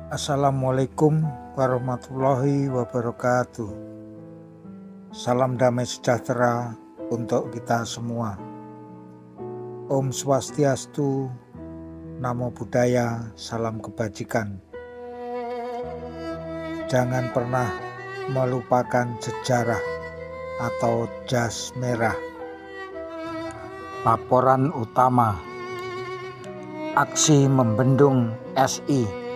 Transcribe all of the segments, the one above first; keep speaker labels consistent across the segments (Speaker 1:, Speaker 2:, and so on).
Speaker 1: Assalamualaikum warahmatullahi wabarakatuh. Salam damai sejahtera untuk kita semua. Om Swastiastu, Namo Buddhaya, salam kebajikan. Jangan pernah melupakan sejarah atau jas merah. Laporan utama: aksi membendung SI.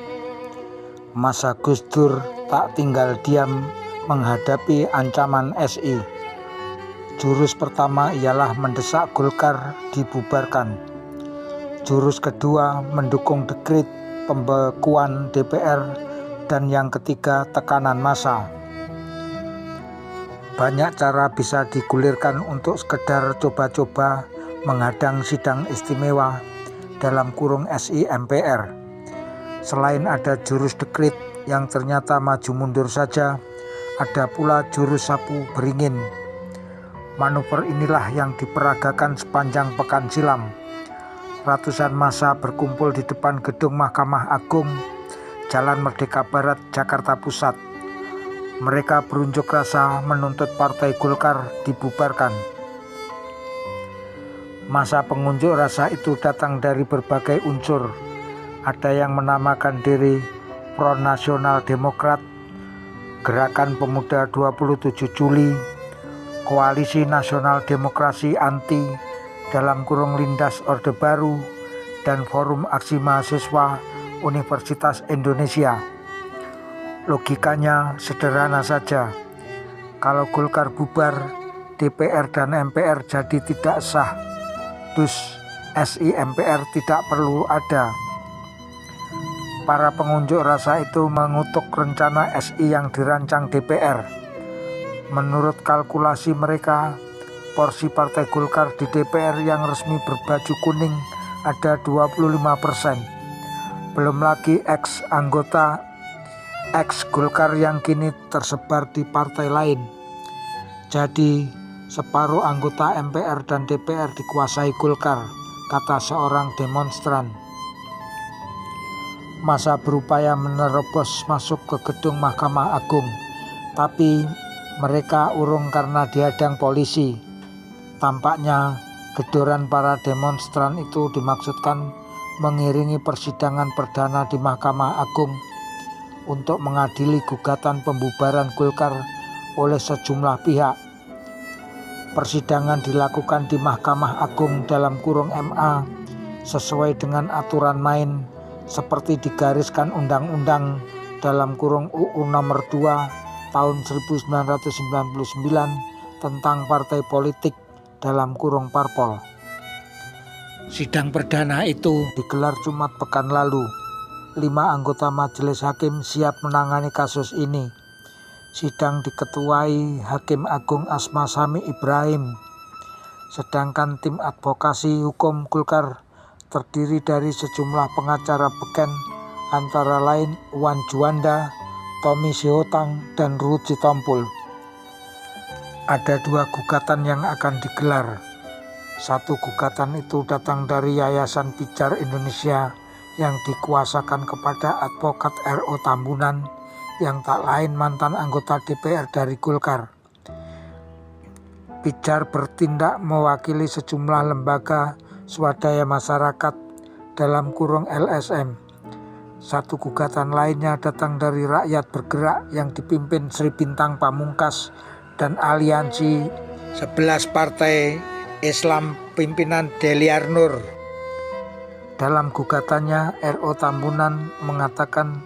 Speaker 1: Masa Gus Dur tak tinggal diam menghadapi ancaman SI. Jurus pertama ialah mendesak Golkar dibubarkan. Jurus kedua mendukung dekret pembekuan DPR, dan yang ketiga tekanan massa. Banyak cara bisa digulirkan untuk sekedar coba-coba menghadang sidang istimewa (SI MPR). Selain ada jurus dekret yang ternyata maju mundur saja, ada pula jurus sapu beringin. Manuver inilah yang diperagakan sepanjang pekan silam. Ratusan massa berkumpul di depan gedung Mahkamah Agung, Jalan Merdeka Barat, Jakarta Pusat. Mereka berunjuk rasa menuntut Partai Golkar dibubarkan. Massa pengunjuk rasa itu datang dari berbagai unsur. Ada yang menamakan diri Front Nasional Demokrat, Gerakan Pemuda 27 Juli, Koalisi Nasional Demokrasi Anti (Lindas Orde Baru), dan Forum Aksi Mahasiswa Universitas Indonesia. Logikanya sederhana saja. Kalau Golkar bubar, DPR dan MPR jadi tidak sah. Dus SI MPR tidak perlu ada. Para pengunjuk rasa itu mengutuk rencana SI yang dirancang DPR. Menurut kalkulasi mereka, porsi Partai Golkar di DPR yang resmi berbaju kuning ada 25%. Belum lagi ex-anggota ex-Golkar yang kini tersebar di partai lain. Jadi, separuh anggota MPR dan DPR dikuasai Golkar, kata seorang demonstran. Massa berupaya menerobos masuk ke gedung Mahkamah Agung, tapi mereka urung karena dihadang polisi. Tampaknya gedoran para demonstran itu dimaksudkan mengiringi persidangan perdana di Mahkamah Agung untuk mengadili gugatan pembubaran Golkar oleh sejumlah pihak. Persidangan dilakukan di Mahkamah Agung (MA) sesuai dengan aturan main seperti digariskan Undang-Undang (UU Nomor 2 Tahun 1999) tentang partai politik (Parpol). Sidang perdana itu digelar Jumat pekan lalu. 5 anggota majelis hakim siap menangani kasus ini. Sidang diketuai Hakim Agung Asma Sami Ibrahim. Sedangkan tim advokasi hukum Golkar terdiri dari sejumlah pengacara beken, antara lain Wan Juanda, Tommy Sihotang, dan Ruhut Sitompul. Ada 2 gugatan yang akan digelar. Satu gugatan itu datang dari Yayasan Pijar Indonesia yang dikuasakan kepada advokat R.O. Tambunan yang tak lain mantan anggota DPR dari Golkar. Pijar bertindak mewakili sejumlah lembaga swadaya masyarakat (LSM). Satu gugatan lainnya datang dari Rakyat Bergerak yang dipimpin Sri Bintang Pamungkas dan aliansi 11 partai Islam pimpinan Deliar Nur. Dalam gugatannya, R.O. Tambunan mengatakan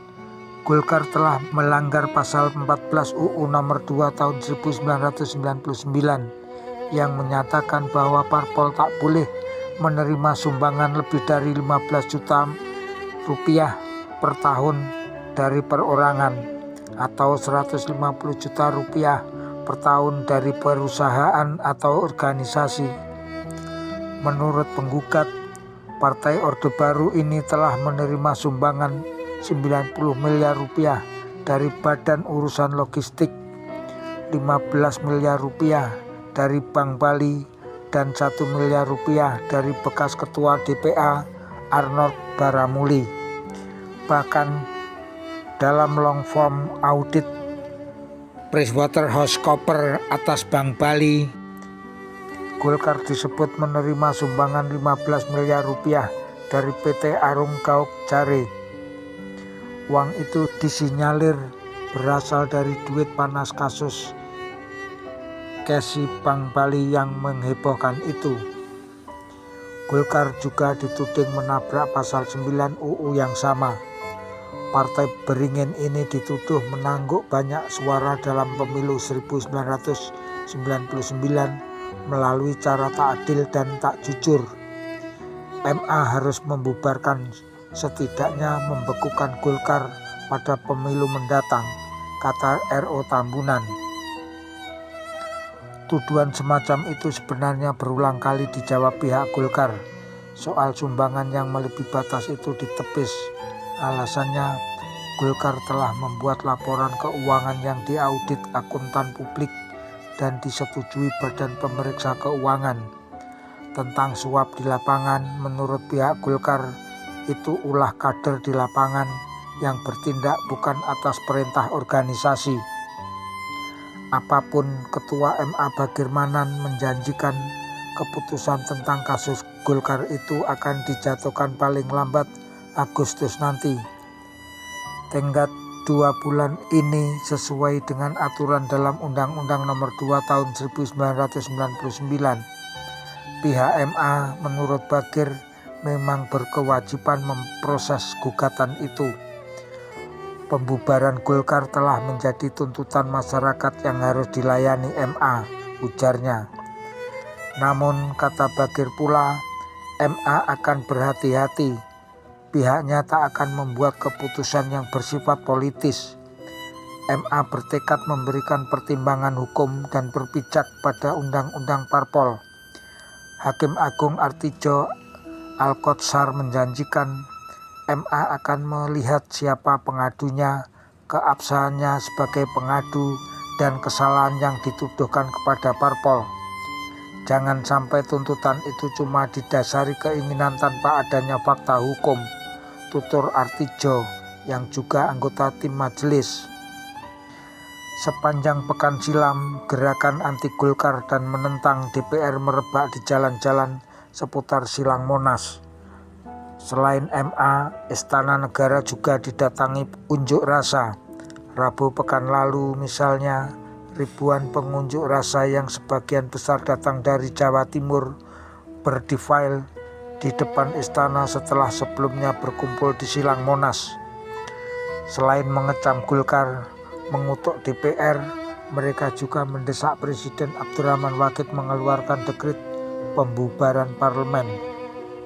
Speaker 1: Golkar telah melanggar pasal 14 UU Nomor 2 Tahun 1999 yang menyatakan bahwa parpol tak boleh menerima sumbangan lebih dari 15 juta rupiah per tahun dari perorangan atau 150 juta rupiah per tahun dari perusahaan atau organisasi. Menurut penggugat, Partai Orde Baru ini telah menerima sumbangan 90 miliar rupiah dari Badan Urusan Logistik, 15 miliar rupiah dari Bank Bali, dan 1 miliar rupiah dari bekas Ketua DPA Arnold Baramuli. Bahkan Dalam long form audit PricewaterhouseCoopers atas Bank Bali, Golkar disebut menerima sumbangan 15 miliar rupiah dari PT Arung Gauk Jare. Uang itu disinyalir berasal dari duit panas kasus Kesi Bank Bali yang menghebohkan itu. Golkar juga dituding menabrak pasal 9 UU yang sama. Partai beringin ini dituduh menangguk banyak suara dalam pemilu 1999 melalui cara tak adil dan tak jujur. MA harus membubarkan, setidaknya membekukan Golkar pada pemilu mendatang, kata RO Tambunan. Tuduhan semacam itu sebenarnya berulang kali dijawab pihak Golkar. Soal sumbangan yang melebihi batas itu ditepis. Alasannya, Golkar telah membuat laporan keuangan yang diaudit akuntan publik dan disetujui Badan Pemeriksa Keuangan. Tentang suap di lapangan, menurut pihak Golkar, itu ulah kader di lapangan yang bertindak bukan atas perintah organisasi. Apapun Ketua MA Bagirmanan menjanjikan, keputusan tentang kasus Golkar itu akan dijatuhkan paling lambat Agustus nanti. Tenggat 2 bulan ini sesuai dengan aturan dalam Undang-Undang Nomor 2 Tahun 1999. Pihak MA menurut Bagir memang berkewajiban memproses gugatan itu. Pembubaran Golkar telah menjadi tuntutan masyarakat yang harus dilayani MA, ujarnya. Namun kata Bagir pula, MA akan berhati-hati. Pihaknya tak akan membuat keputusan yang bersifat politis. MA bertekad memberikan pertimbangan hukum dan berpijak pada Undang-Undang Parpol. Hakim Agung Artijo Alkotsar menjanjikan MA akan melihat siapa pengadunya, keabsahannya sebagai pengadu, dan kesalahan yang dituduhkan kepada Parpol. Jangan sampai tuntutan itu cuma didasari keinginan tanpa adanya fakta hukum, tutur Artijo yang juga anggota tim majelis. Sepanjang pekan silam, gerakan anti Golkar dan menentang DPR merebak di jalan-jalan seputar Silang Monas. Selain MA, Istana Negara juga didatangi unjuk rasa. Rabu pekan lalu misalnya, ribuan pengunjuk rasa yang sebagian besar datang dari Jawa Timur berdefile di depan istana setelah sebelumnya berkumpul di Silang Monas. Selain mengecam Golkar, mengutuk DPR, mereka juga mendesak Presiden Abdurrahman Wahid mengeluarkan dekret pembubaran parlemen.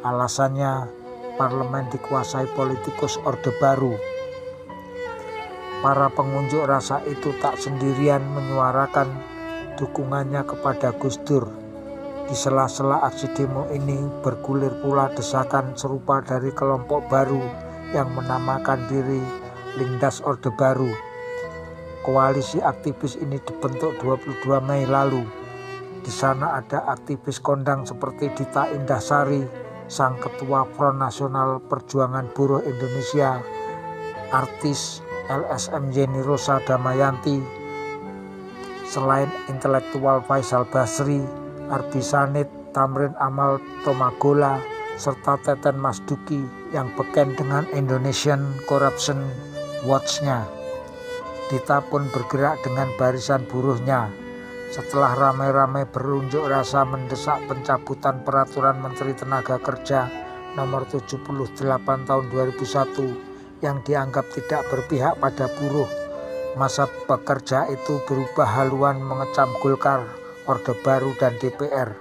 Speaker 1: Alasannya, parlemen dikuasai politikus Orde Baru. Para pengunjuk rasa itu tak sendirian menyuarakan dukungannya kepada Gus Dur. Di sela-sela aksi demo ini bergulir pula desakan serupa dari kelompok baru yang menamakan diri Lindas Orde Baru. Koalisi aktivis ini dibentuk 22 Mei lalu. Di sana ada aktivis kondang seperti Dita Indahsari, sang ketua Front Nasional Perjuangan Buruh Indonesia, artis LSM Yeni Rosa Damayanti. Selain intelektual Faisal Basri, Arbi Sanid, Tamrin Amal Tomagola, serta Teten Masduki yang beken dengan Indonesian Corruption Watch-nya. Dita pun bergerak dengan barisan buruhnya. Setelah ramai-ramai berunjuk rasa mendesak pencabutan Peraturan Menteri Tenaga Kerja Nomor 78 Tahun 2001 yang dianggap tidak berpihak pada buruh, masa pekerja itu berubah haluan mengecam Golkar, Orde Baru, dan DPR.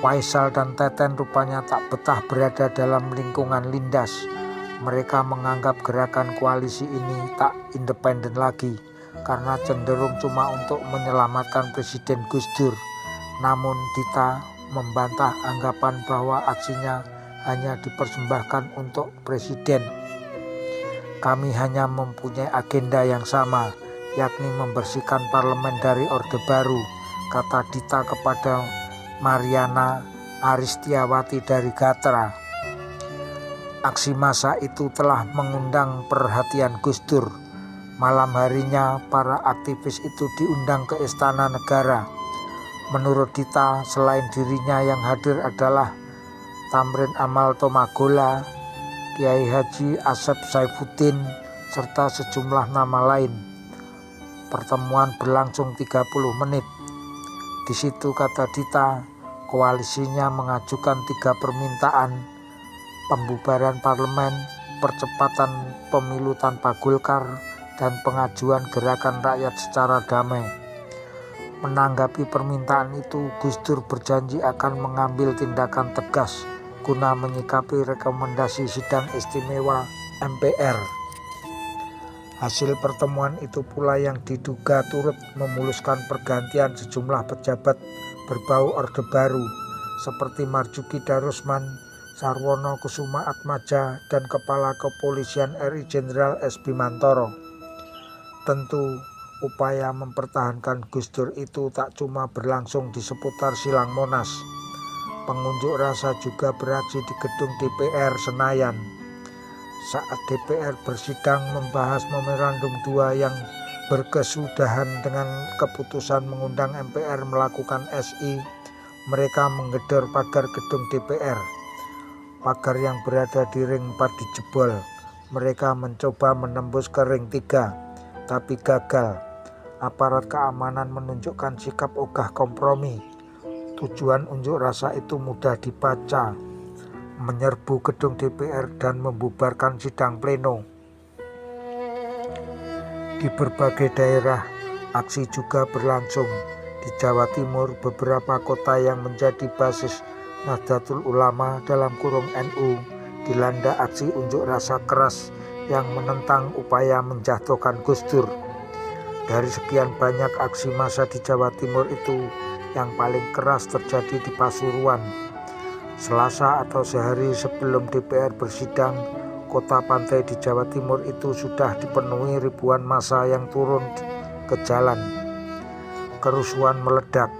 Speaker 1: Faisal dan Teten rupanya tak betah berada dalam lingkungan Lindas. Mereka menganggap gerakan koalisi ini tak independen lagi karena cenderung cuma untuk menyelamatkan Presiden Gus Dur. Namun Dita membantah anggapan bahwa aksinya hanya dipersembahkan untuk Presiden. Kami hanya mempunyai agenda yang sama, yakni membersihkan parlemen dari Orde Baru, kata Dita kepada Mariana Aristiawati dari Gatra. Aksi massa itu telah mengundang perhatian Gus Dur. Malam harinya para aktivis itu diundang ke Istana Negara. Menurut Dita, selain dirinya yang hadir adalah Tamrin Amal Tomagola, Kiai Haji Asep Saifuddin, serta sejumlah nama lain. Pertemuan berlangsung 30 menit. Di situ, kata Dita, koalisinya mengajukan 3 permintaan: pembubaran parlemen, percepatan pemilu tanpa Golkar, dan pengajuan gerakan rakyat secara damai. Menanggapi permintaan itu, Gus Dur berjanji akan mengambil tindakan tegas guna menyikapi rekomendasi sidang istimewa MPR. Hasil pertemuan itu pula yang diduga turut memuluskan pergantian sejumlah pejabat berbau Orde Baru seperti Marzuki Darusman, Sarwono Kusuma Atmaja, dan Kepala Kepolisian RI Jenderal S. Bimantoro. Tentu, upaya mempertahankan Gus Dur itu tak cuma berlangsung di seputar Silang Monas. Pengunjuk rasa juga beraksi di gedung DPR Senayan. Saat DPR bersidang membahas Memorandum 2 yang berkesudahan dengan keputusan mengundang MPR melakukan SI, mereka menggedor pagar gedung DPR. Pagar yang berada di ring 4 dijebol. Mereka mencoba menembus ke ring 3, tapi gagal. Aparat keamanan menunjukkan sikap ogah kompromi. Tujuan unjuk rasa itu mudah dibaca: menyerbu gedung DPR dan membubarkan sidang pleno. Di berbagai daerah, aksi juga berlangsung. Di Jawa Timur, beberapa kota yang menjadi basis Nahdlatul Ulama (NU) dilanda aksi unjuk rasa keras yang menentang upaya menjatuhkan Gus Dur. Dari sekian banyak aksi massa di Jawa Timur itu, yang paling keras terjadi di Pasuruan. Selasa atau sehari sebelum DPR bersidang, kota pantai di Jawa Timur itu sudah dipenuhi ribuan massa yang turun ke jalan. Kerusuhan meledak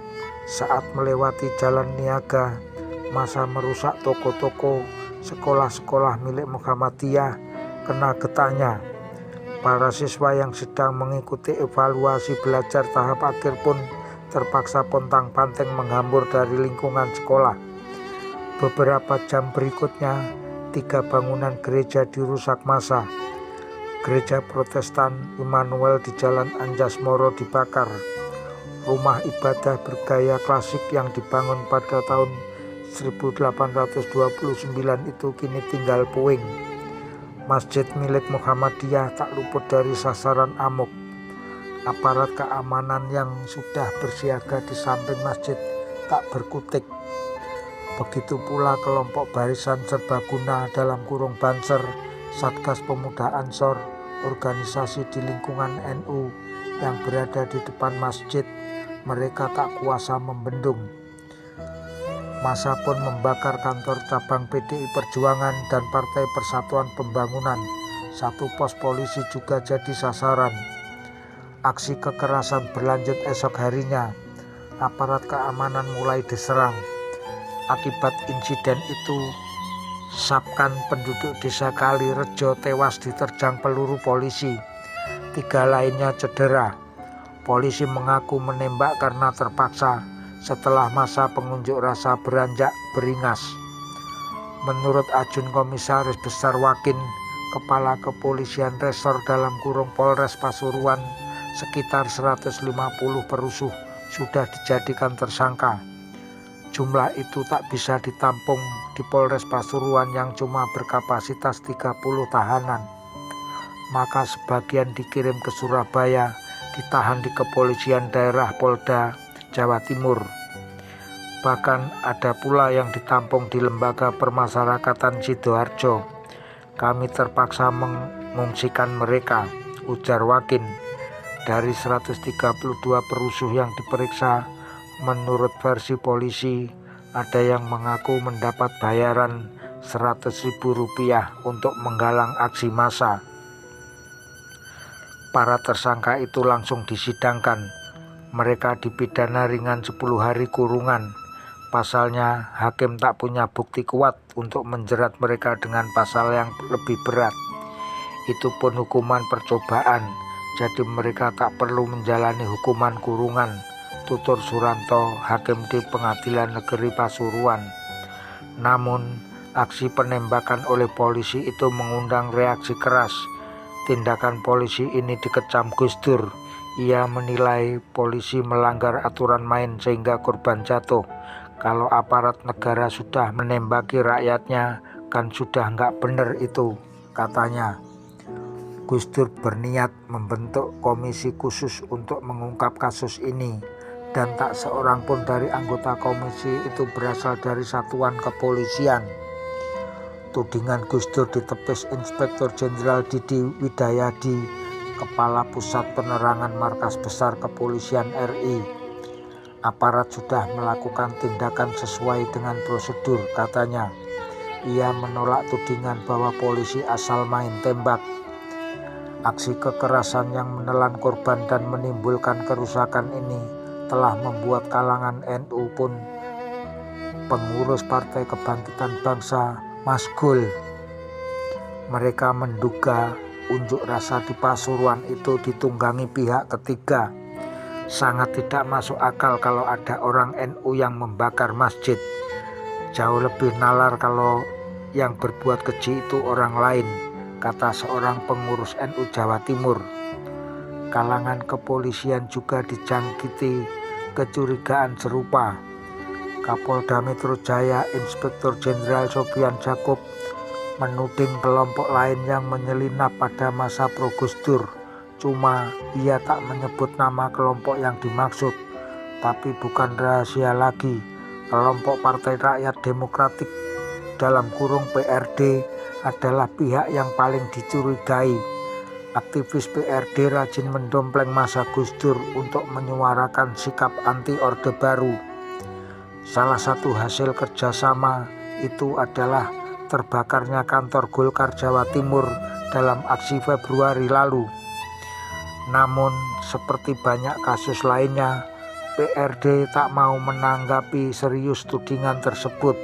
Speaker 1: saat melewati Jalan Niaga. Massa merusak toko-toko, sekolah-sekolah milik Muhammadiyah kena getahnya. Para siswa yang sedang mengikuti evaluasi belajar tahap akhir pun terpaksa pontang-panting menghambur dari lingkungan sekolah. Beberapa jam berikutnya, 3 bangunan gereja dirusak massa. Gereja Protestan Immanuel di Jalan Anjasmoro dibakar. Rumah ibadah bergaya klasik yang dibangun pada tahun 1829 itu kini tinggal puing. Masjid milik Muhammadiyah tak luput dari sasaran amuk. Aparat keamanan yang sudah bersiaga di samping masjid tak berkutik. Begitu pula kelompok Barisan Serbaguna (Banser), Satgas Pemuda Ansor, organisasi di lingkungan NU yang berada di depan masjid. Mereka tak kuasa membendung. Massa pun membakar kantor cabang PDI Perjuangan dan Partai Persatuan Pembangunan. 1 pos polisi juga jadi sasaran. Aksi kekerasan berlanjut esok harinya. Aparat keamanan mulai diserang. Akibat insiden itu, Sapkan penduduk desa Kalirejo tewas diterjang peluru polisi. 3 lainnya cedera. Polisi mengaku menembak karena terpaksa setelah massa pengunjuk rasa beranjak beringas. Menurut Ajun Komisaris Besar Wakin, Kepala Kepolisian Resor (Polres Pasuruan, sekitar 150 perusuh sudah dijadikan tersangka. Jumlah itu tak bisa ditampung di Polres Pasuruan yang cuma berkapasitas 30 tahanan. Maka sebagian dikirim ke Surabaya, ditahan di Kepolisian Daerah Polda Jawa Timur. Bahkan ada pula yang ditampung di Lembaga Permasyarakatan Sidoarjo. Kami terpaksa mengungsikan mereka, ujar Wakin. Dari 132 perusuh yang diperiksa, menurut versi polisi, ada yang mengaku mendapat bayaran Rp100.000 untuk menggalang aksi massa. Para tersangka itu langsung disidangkan. Mereka dipidana ringan 10 hari kurungan. Pasalnya, hakim tak punya bukti kuat untuk menjerat mereka dengan pasal yang lebih berat. Itu pun hukuman percobaan, jadi mereka tak perlu menjalani hukuman kurungan, tutur Suranto, hakim di Pengadilan Negeri Pasuruan. Namun, aksi penembakan oleh polisi itu mengundang reaksi keras. Tindakan polisi ini dikecam Gus Dur. Ia menilai polisi melanggar aturan main sehingga korban jatuh. Kalau aparat negara sudah menembaki rakyatnya, kan sudah nggak bener itu, katanya. Gus Dur berniat membentuk komisi khusus untuk mengungkap kasus ini, dan tak seorang pun dari anggota komisi itu berasal dari satuan kepolisian. Tudingan Gus Dur ditepis Inspektur Jenderal Didi Widayadi, Kepala Pusat Penerangan Markas Besar Kepolisian RI. Aparat sudah melakukan tindakan sesuai dengan prosedur, katanya. Ia menolak tudingan bahwa polisi asal main tembak. Aksi kekerasan yang menelan korban dan menimbulkan kerusakan ini telah membuat kalangan NU pun pengurus Partai Kebangkitan Bangsa masgul. Mereka menduga unjuk rasa di Pasuruan itu ditunggangi pihak ketiga. Sangat tidak masuk akal kalau ada orang NU yang membakar masjid. Jauh lebih nalar kalau yang berbuat keji itu orang lain, kata seorang pengurus NU Jawa Timur. Kalangan kepolisian juga dijangkiti kecurigaan serupa. Kapolda Metro Jaya Inspektur Jenderal Sofyan Djaqub menuding kelompok lain yang menyelinap pada masa pro Gus Dur. Cuma ia tak menyebut nama kelompok yang dimaksud. Tapi bukan rahasia lagi, kelompok Partai Rakyat Demokratik dalam kurung PRD adalah pihak yang paling dicurigai. Aktivis PRD rajin mendompleng masa Gus Dur untuk menyuarakan sikap anti Orde Baru. Salah satu hasil kerjasama itu adalah terbakarnya kantor Golkar Jawa Timur dalam aksi Februari lalu. Namun, seperti banyak kasus lainnya, PRD tak mau menanggapi serius tudingan tersebut.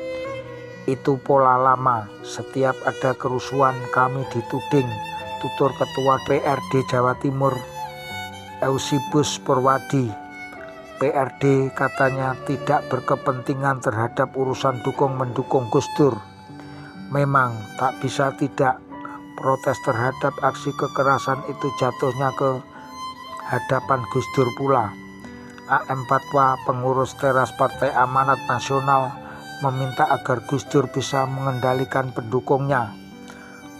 Speaker 1: Itu pola lama, setiap ada kerusuhan kami dituding, tutur Ketua PRD Jawa Timur, Eusibus Purwadi. PRD katanya tidak berkepentingan terhadap urusan dukung-mendukung Gus Dur. Memang tak bisa tidak, protes terhadap aksi kekerasan itu jatuhnya ke hadapan Gus Dur pula. AM Fatwa, pengurus teras Partai Amanat Nasional, meminta agar Gus Dur bisa mengendalikan pendukungnya.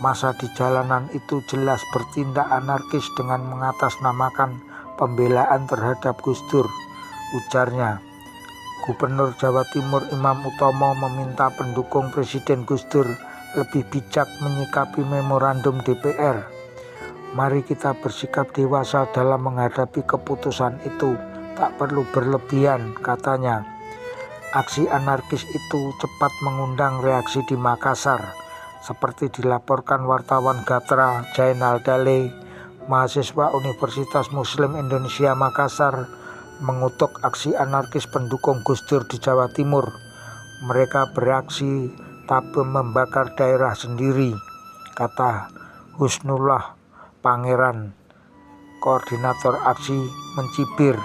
Speaker 1: Masa di jalanan itu jelas bertindak anarkis dengan mengatasnamakan pembelaan terhadap Gus Dur, ujarnya. Gubernur Jawa Timur Imam Utomo meminta pendukung Presiden Gus Dur lebih bijak menyikapi memorandum DPR. Mari kita bersikap dewasa dalam menghadapi keputusan itu, tak perlu berlebihan, katanya. Aksi anarkis itu cepat mengundang reaksi di Makassar, seperti dilaporkan wartawan Gatra Jainal Dale. Mahasiswa Universitas Muslim Indonesia Makassar mengutuk aksi anarkis pendukung Gus Dur di Jawa Timur. Mereka beraksi tapi membakar daerah sendiri, kata Husnullah Pangeran, koordinator aksi mencibir.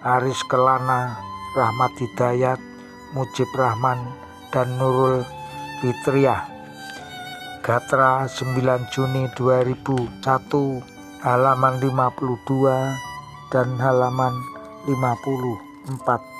Speaker 1: Aris Kelana, Rahmat Hidayat, Mujib Rahman, dan Nurul Fitriah. Gatra 9 Juni 2001, halaman 52 dan halaman 54.